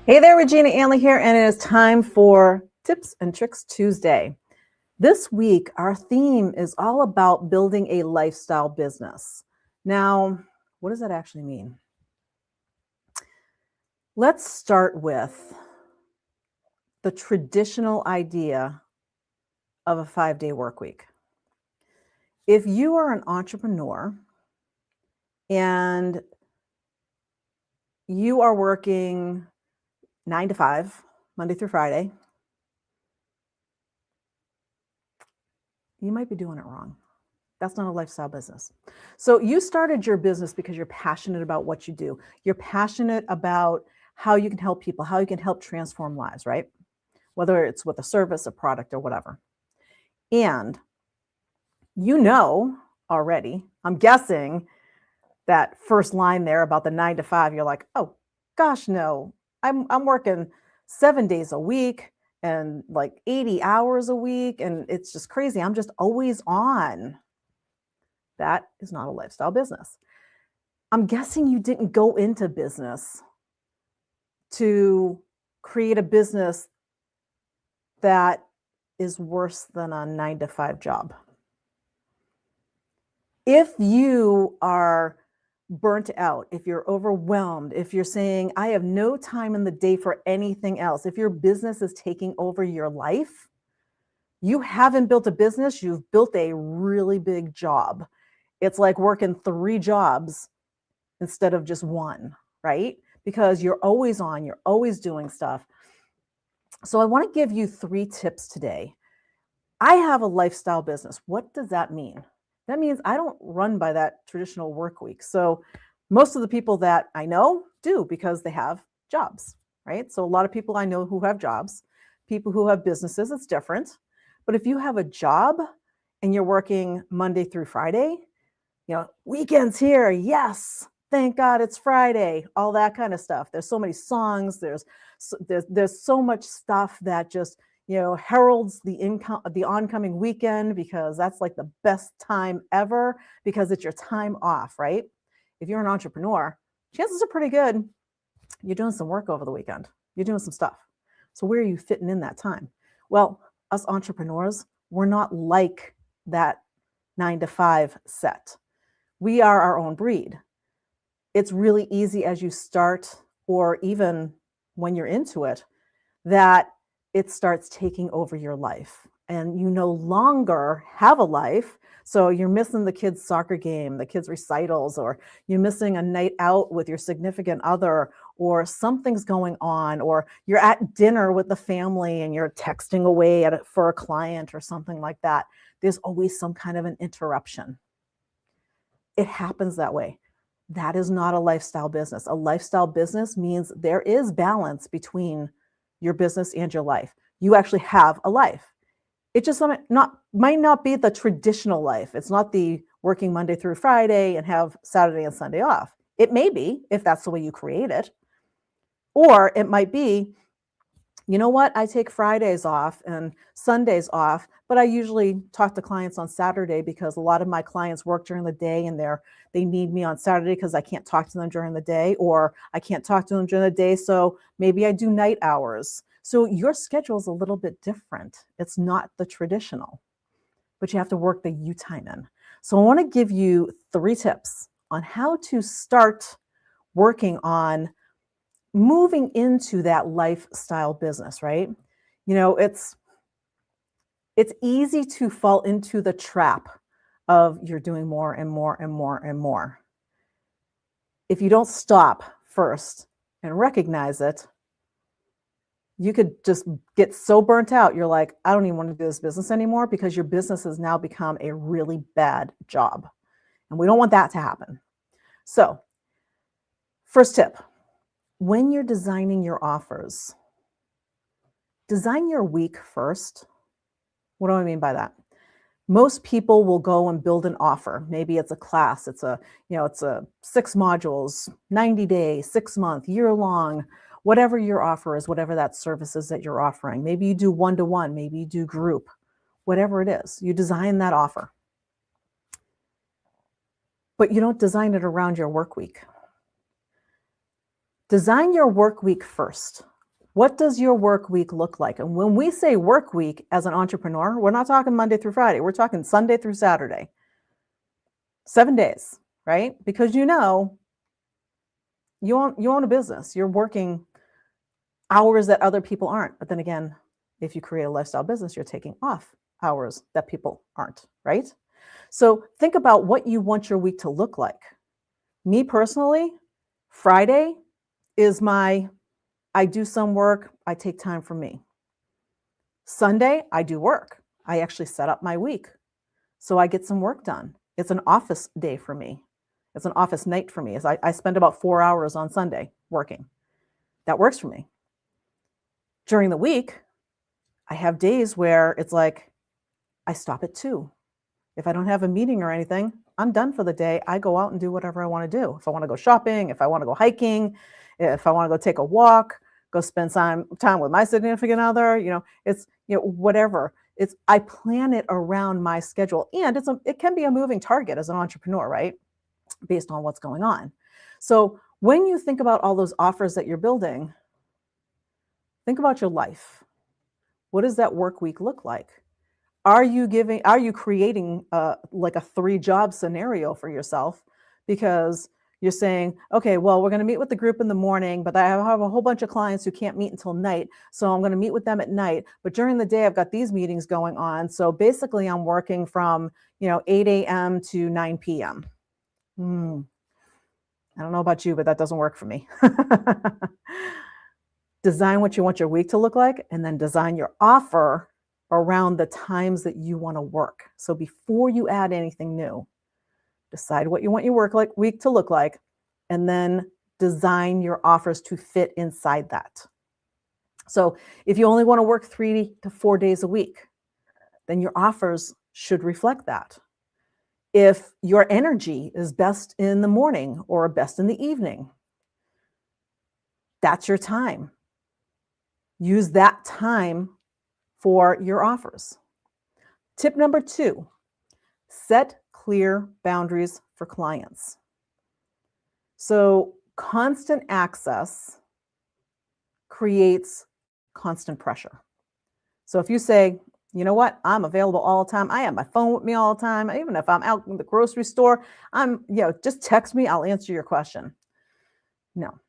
Hey there, Regina Anley here, and it is time for Tips and Tricks Tuesday. This week, our theme is all about building a lifestyle business. Now, what does that actually mean? Let's start with the traditional idea of a 5-day work week. If you are an entrepreneur and you are working 9 to 5, Monday through Friday, you might be doing it wrong. That's not a lifestyle business. So you started your business because you're passionate about what you do. You're passionate about how you can help people, how you can help transform lives, right? Whether it's with a service, a product, or whatever. And you know already, I'm guessing that first line there about the 9 to 5, you're like, oh gosh, no, I'm working 7 days a week and like 80 hours a week. And it's just crazy. I'm just always on. That is not a lifestyle business. I'm guessing you didn't go into business to create a business that is worse than a 9 to 5 job. If you are burnt out, if you're overwhelmed, if you're saying, I have no time in the day for anything else, if your business is taking over your life, you haven't built a business, you've built a really big job. It's like working 3 jobs instead of just one, right? Because you're always on, you're always doing stuff. So I want to give you 3 tips today. I have a lifestyle business. What does that mean? That means I don't run by that traditional work week. So most of the people that I know do because they have jobs, right? So a lot of people I know who have jobs, people who have businesses, it's different. But if you have a job and you're working Monday through Friday, weekends here, yes, thank God it's Friday, all that kind of stuff. There's so many songs, there's so much stuff that just heralds the oncoming weekend, because that's like the best time ever, because it's your time off, right? If you're an entrepreneur, chances are pretty good you're doing some work over the weekend, you're doing some stuff. So where are you fitting in that time? Well, us entrepreneurs, we're not like that 9 to 5 set. We are our own breed. It's really easy as you start, or even when you're into it, that it starts taking over your life and you no longer have a life. So you're missing the kids' soccer game, the kids' recitals, or you're missing a night out with your significant other, or something's going on, or you're at dinner with the family and you're texting away for a client or something like that. There's always some kind of an interruption. It happens that way. That is not a lifestyle business. A lifestyle business means there is balance between your business and your life. You actually have a life. It just might not be the traditional life. It's not the working Monday through Friday and have Saturday and Sunday off. It may be, if that's the way you create it. Or it might be, you know what, I take Fridays off and Sundays off, but I usually talk to clients on Saturday because a lot of my clients work during the day and they need me on Saturday because I can't talk to them during the day, or I can't talk to them during the day. So maybe I do night hours. So your schedule is a little bit different. It's not the traditional, but you have to work the you time in. So I want to give you 3 tips on how to start working on moving into that lifestyle business, right? It's easy to fall into the trap of you're doing more and more and more and more. If you don't stop first and recognize it, you could just get so burnt out. You're like, I don't even want to do this business anymore, because your business has now become a really bad job. And we don't want that to happen. So, first tip, when you're designing your offers, design your week first. What do I mean by that? Most people will go and build an offer. Maybe it's a class, it's a 6 modules, 90 days, 6-month, year-long, whatever your offer is, whatever that service is that you're offering. Maybe you do one-to-one, maybe you do group, whatever it is. You design that offer. But you don't design it around your work week. Design your work week first. What does your work week look like? And when we say work week as an entrepreneur, we're not talking Monday through Friday. We're talking Sunday through Saturday, 7 days, right? Because you own a business. You're working hours that other people aren't. But then again, if you create a lifestyle business, you're taking off hours that people aren't, right? So think about what you want your week to look like. Me personally, Friday is I do some work, I take time for me. Sunday, I do work. I actually set up my week. So I get some work done. It's an office day for me. It's an office night for me. I spend about 4 hours on Sunday working. That works for me. During the week, I have days where it's like I stop at 2. If I don't have a meeting or anything, I'm done for the day. I go out and do whatever I want to do. If I want to go shopping, if I want to go hiking, if I want to go take a walk, go spend time with my significant other, it's whatever. I plan it around my schedule, and it can be a moving target as an entrepreneur, right? Based on what's going on. So when you think about all those offers that you're building, think about your life. What does that work week look like? Are you creating like a 3-job scenario for yourself? Because you're saying, okay, well, we're going to meet with the group in the morning, but I have a whole bunch of clients who can't meet until night. So I'm going to meet with them at night. But during the day, I've got these meetings going on. So basically I'm working from, 8 a.m. to 9 p.m. I don't know about you, but that doesn't work for me. Design what you want your week to look like, and then design your offer around the times that you want to work. So before you add anything new, decide what you want your week to look like, and then design your offers to fit inside that. So if you only want to work 3 to 4 days a week, then your offers should reflect that. If your energy is best in the morning or best in the evening, that's your time. Use that time for your offers. Tip number 2, set clear boundaries for clients. So constant access creates constant pressure. So if you say, you know what, I'm available all the time. I have my phone with me all the time. Even if I'm out in the grocery store, just text me, I'll answer your question. No.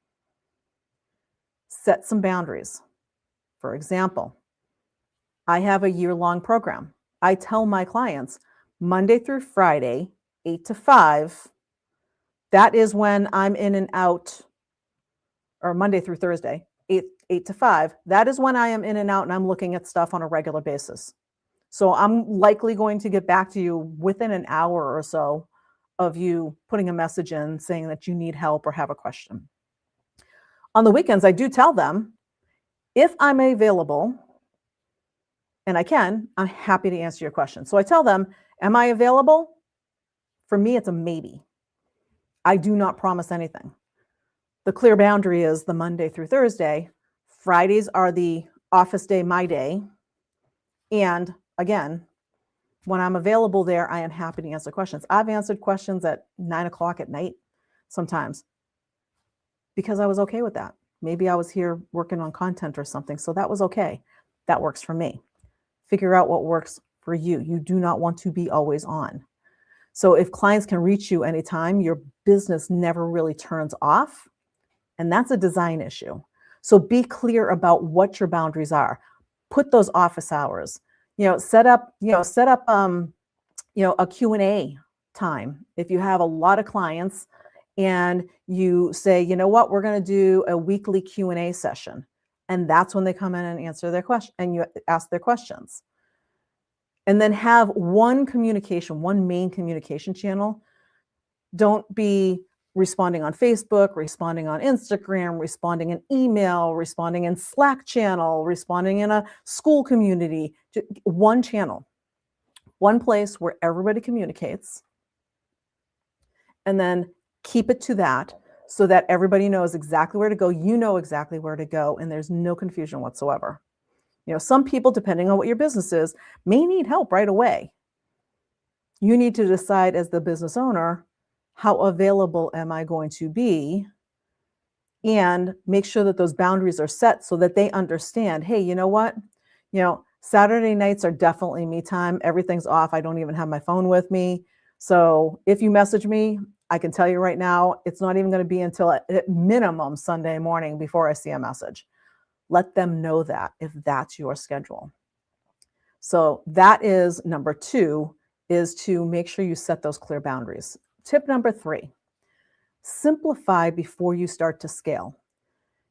Set some boundaries. For example, I have a year-long program. I tell my clients Monday through Friday, 8 to 5, that is when I'm in and out, or Monday through Thursday, 8 to 5, that is when I am in and out and I'm looking at stuff on a regular basis. So I'm likely going to get back to you within an hour or so of you putting a message in saying that you need help or have a question. On the weekends, I do tell them, if I'm available, and I'm happy to answer your question. So I tell them, am I available? For me, it's a maybe. I do not promise anything. The clear boundary is the Monday through Thursday. Fridays are the office day, my day. And again, when I'm available there, I am happy to answer questions. I've answered questions at 9 o'clock at night sometimes because I was okay with that. Maybe I was here working on content or something, so that was okay. That works for me. Figure out what works for you. You do not want to be always on. So if clients can reach you anytime, your business never really turns off, and that's a design issue. So be clear about what your boundaries are. Put those office hours. Set up a Q&A time. If you have a lot of clients and you say, you know what, we're going to do a weekly Q&A session. And that's when they come in and answer their question and you ask their questions. And then have one main communication channel. Don't be responding on Facebook, responding on Instagram, responding in email, responding in Slack channel, responding in a school community. One channel, one place where everybody communicates, and then keep it to that so that everybody knows exactly where to go. You know exactly where to go, and there's no confusion whatsoever. Some people, depending on what your business is, may need help right away. You need to decide as the business owner, how available am I going to be and make sure that those boundaries are set so that they understand, hey, you know what? Saturday nights are definitely me time. Everything's off. I don't even have my phone with me. So if you message me, I can tell you right now, it's not even going to be until at minimum Sunday morning before I see a message. Let them know that if that's your schedule. So that is number 2, is to make sure you set those clear boundaries. Tip number 3, simplify before you start to scale.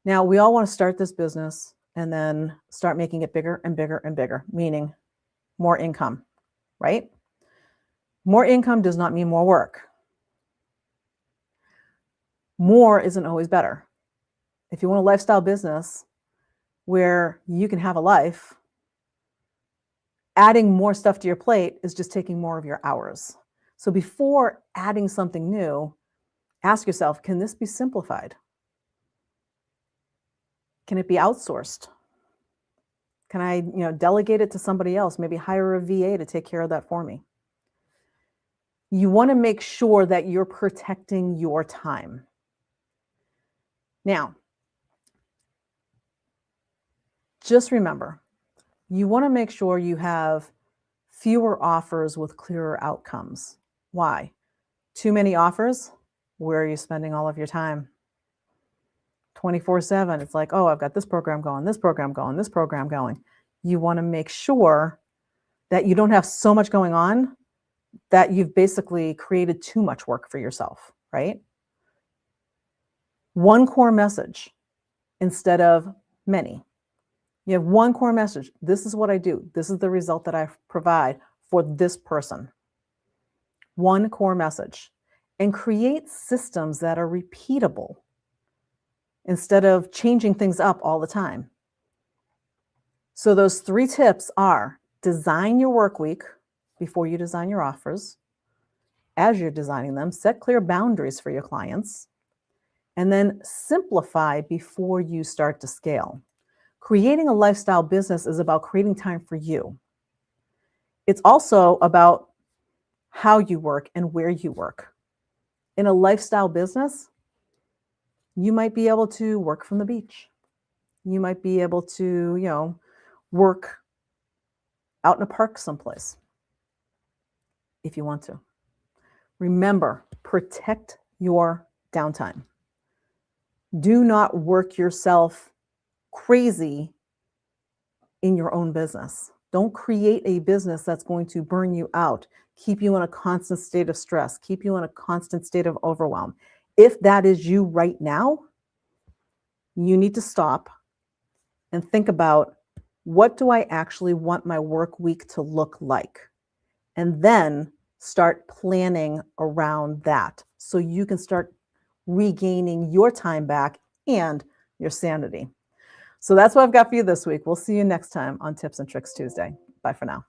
Now, we all want to start this business and then start making it bigger and bigger and bigger, meaning more income, right? More income does not mean more work. More isn't always better. If you want a lifestyle business where you can have a life, adding more stuff to your plate is just taking more of your hours. So before adding something new, ask yourself, can this be simplified? Can it be outsourced? Can I, delegate it to somebody else? Maybe hire a VA to take care of that for me. You want to make sure that you're protecting your time. Now, just remember, you want to make sure you have fewer offers with clearer outcomes. Why? Too many offers? Where are you spending all of your time? 24/7. It's like, oh, I've got this program going, this program going, this program going. You want to make sure that you don't have so much going on that you've basically created too much work for yourself, right? One core message instead of many. You have one core message. This is what I do. This is the result that I provide for this person. One core message. And create systems that are repeatable instead of changing things up all the time. So those 3 tips are: design your work week before you design your offers. As you're designing them, set clear boundaries for your clients, and then simplify before you start to scale. Creating a lifestyle business is about creating time for you. It's also about how you work and where you work. In a lifestyle business, you might be able to work from the beach. You might be able to, work out in a park someplace if you want to. Remember, protect your downtime. Do not work yourself crazy in your own business. Don't create a business that's going to burn you out, keep you in a constant state of stress, keep you in a constant state of overwhelm. If that is you right now, you need to stop and think about, what do I actually want my work week to look like? And then start planning around that so you can start regaining your time back and your sanity. So that's what I've got for you this week. We'll see you next time on Tips and Tricks Tuesday. Bye for now.